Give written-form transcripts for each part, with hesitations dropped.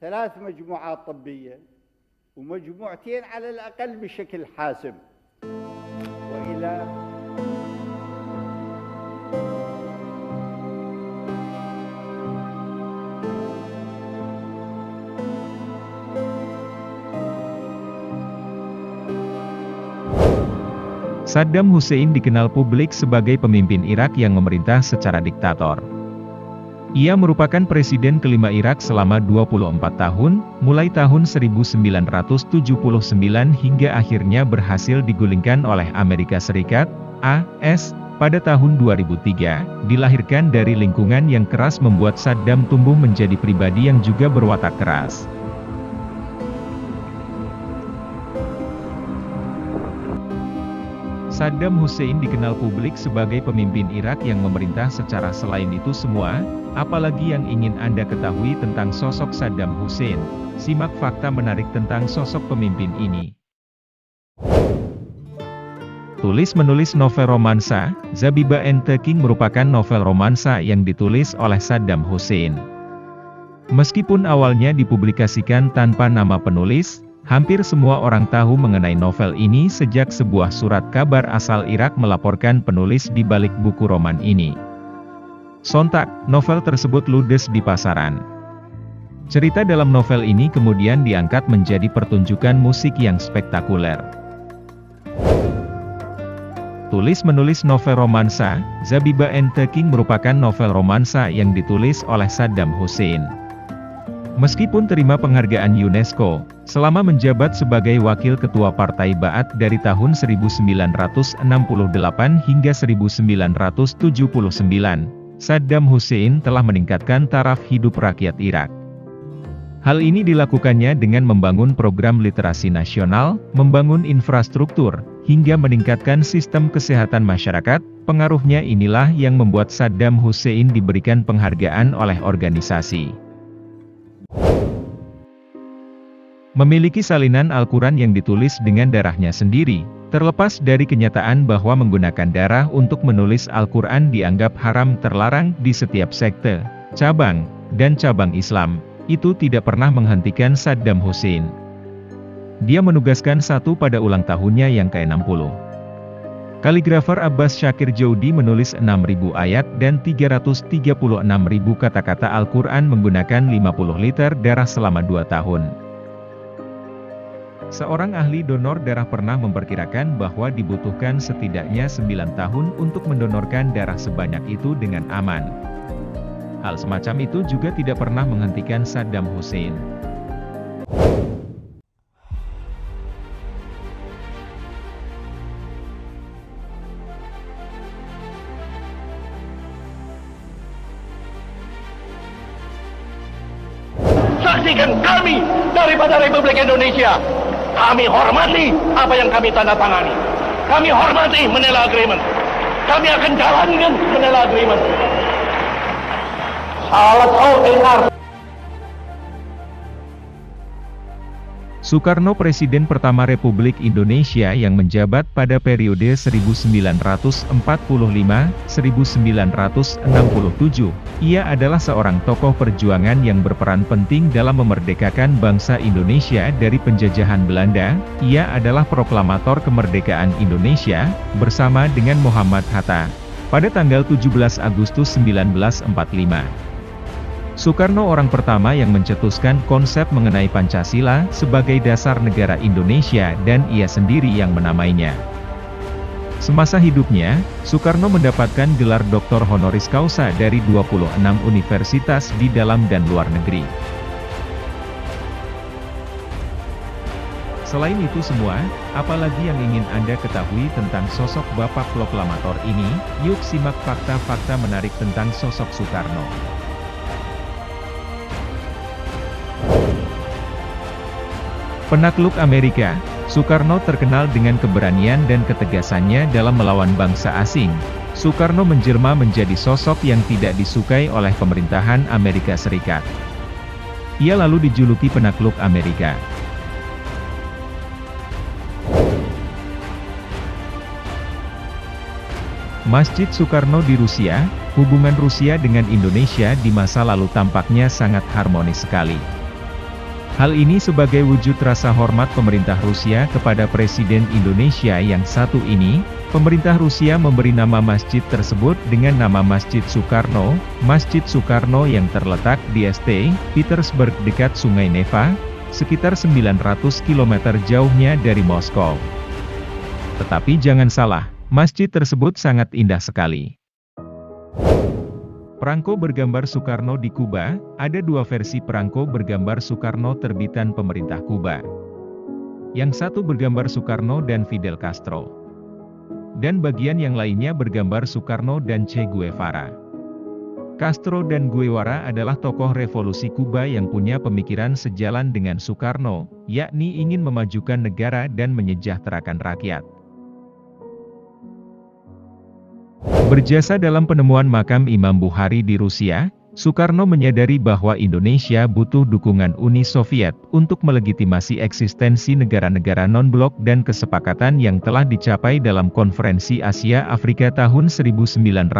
3 مجموعات طبية ومجموعتين على الأقل بشكل حاسم وإلى Saddam Hussein dikenal publik sebagai pemimpin Irak yang memerintah secara diktator. Ia merupakan presiden kelima Irak selama 24 tahun, mulai tahun 1979 hingga akhirnya berhasil digulingkan oleh Amerika Serikat, AS, pada tahun 2003, dilahirkan dari lingkungan yang keras membuat Saddam tumbuh menjadi pribadi yang juga berwatak keras. Saddam Hussein dikenal publik sebagai pemimpin Irak yang memerintah secara selain itu semua, apalagi yang ingin Anda ketahui tentang sosok Saddam Hussein, simak fakta menarik tentang sosok pemimpin ini. Tulis-menulis novel romansa, Zabiba and the King merupakan novel romansa yang ditulis oleh Saddam Hussein. Meskipun awalnya dipublikasikan tanpa nama penulis, hampir semua orang tahu mengenai novel ini sejak sebuah surat kabar asal Irak melaporkan penulis di balik buku roman ini. Sontak, novel tersebut ludes di pasaran. Cerita dalam novel ini kemudian diangkat menjadi pertunjukan musik yang spektakuler. Tulis-menulis novel romansa, Zabiba and the King merupakan novel romansa yang ditulis oleh Saddam Hussein. Meskipun terima penghargaan UNESCO, selama menjabat sebagai wakil ketua Partai Ba'ath dari tahun 1968 hingga 1979, Saddam Hussein telah meningkatkan taraf hidup rakyat Irak. Hal ini dilakukannya dengan membangun program literasi nasional, membangun infrastruktur, hingga meningkatkan sistem kesehatan masyarakat. Pengaruhnya inilah yang membuat Saddam Hussein diberikan penghargaan oleh organisasi. Memiliki salinan Al-Quran yang ditulis dengan darahnya sendiri, terlepas dari kenyataan bahwa menggunakan darah untuk menulis Al-Quran dianggap haram terlarang di setiap sekte, cabang, dan cabang Islam, itu tidak pernah menghentikan Saddam Hussein. Dia menugaskan satu pada ulang tahunnya yang ke-60. Kaligrafer Abbas Syakir Jaudi menulis 6.000 ayat dan 336.000 kata-kata Al-Quran menggunakan 50 liter darah selama 2 tahun. Seorang ahli donor darah pernah memperkirakan bahwa dibutuhkan setidaknya 9 tahun untuk mendonorkan darah sebanyak itu dengan aman. Hal semacam itu juga tidak pernah menghentikan Saddam Hussein. Saksikan kami daripada Republik Indonesia. Kami hormati apa yang kami tanda tangani. Kami hormati Manila Agreement. Kami akan jalankan Manila Agreement. Salat dengar. Soekarno presiden pertama Republik Indonesia yang menjabat pada periode 1945-1967. Ia adalah seorang tokoh perjuangan yang berperan penting dalam memerdekakan bangsa Indonesia dari penjajahan Belanda. Ia adalah proklamator kemerdekaan Indonesia, bersama dengan Muhammad Hatta, pada tanggal 17 Agustus 1945. Soekarno orang pertama yang mencetuskan konsep mengenai Pancasila sebagai dasar negara Indonesia dan ia sendiri yang menamainya. Semasa hidupnya, Soekarno mendapatkan gelar Doktor Honoris Causa dari 26 universitas di dalam dan luar negeri. Selain itu semua, apalagi yang ingin Anda ketahui tentang sosok Bapak Proklamator ini? Yuk simak fakta-fakta menarik tentang sosok Soekarno. Penakluk Amerika, Soekarno terkenal dengan keberanian dan ketegasannya dalam melawan bangsa asing. Soekarno menjelma menjadi sosok yang tidak disukai oleh pemerintahan Amerika Serikat. Ia lalu dijuluki penakluk Amerika. Masjid Soekarno di Rusia, hubungan Rusia dengan Indonesia di masa lalu tampaknya sangat harmonis sekali. Hal ini sebagai wujud rasa hormat pemerintah Rusia kepada Presiden Indonesia yang satu ini. Pemerintah Rusia memberi nama masjid tersebut dengan nama Masjid Soekarno. Masjid Soekarno yang terletak di St. Petersburg dekat Sungai Neva, sekitar 900 km jauhnya dari Moskow. Tetapi jangan salah, masjid tersebut sangat indah sekali. Perangko bergambar Soekarno di Kuba. Ada dua versi perangko bergambar Soekarno terbitan pemerintah Kuba. Yang satu bergambar Soekarno dan Fidel Castro. Dan bagian yang lainnya bergambar Soekarno dan Che Guevara. Castro dan Guevara adalah tokoh revolusi Kuba yang punya pemikiran sejalan dengan Soekarno, yakni ingin memajukan negara dan menyejahterakan rakyat. Berjasa dalam penemuan makam Imam Bukhari di Rusia, Soekarno menyadari bahwa Indonesia butuh dukungan Uni Soviet untuk melegitimasi eksistensi negara-negara non-blok dan kesepakatan yang telah dicapai dalam Konferensi Asia Afrika tahun 1955.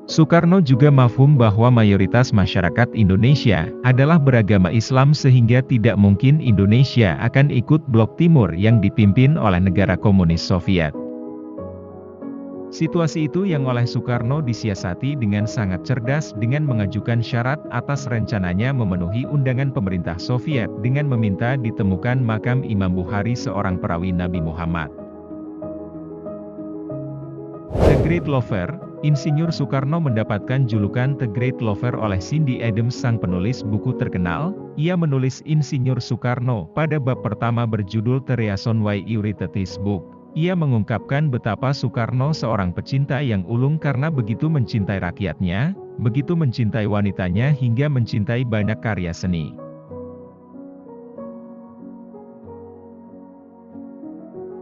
Soekarno juga mafhum bahwa mayoritas masyarakat Indonesia adalah beragama Islam sehingga tidak mungkin Indonesia akan ikut blok timur yang dipimpin oleh negara komunis Soviet. Situasi itu yang oleh Soekarno disiasati dengan sangat cerdas dengan mengajukan syarat atas rencananya memenuhi undangan pemerintah Soviet dengan meminta ditemukan makam Imam Bukhari seorang perawi Nabi Muhammad. The Great Lover, Insinyur Soekarno mendapatkan julukan The Great Lover oleh Cindy Adams sang penulis buku terkenal. Ia menulis Insinyur Soekarno pada bab pertama berjudul The Reason Why I Wrote This Book. Ia mengungkapkan betapa Soekarno seorang pecinta yang ulung karena begitu mencintai rakyatnya, begitu mencintai wanitanya hingga mencintai banyak karya seni.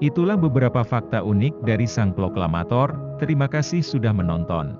Itulah beberapa fakta unik dari sang proklamator. Terima kasih sudah menonton.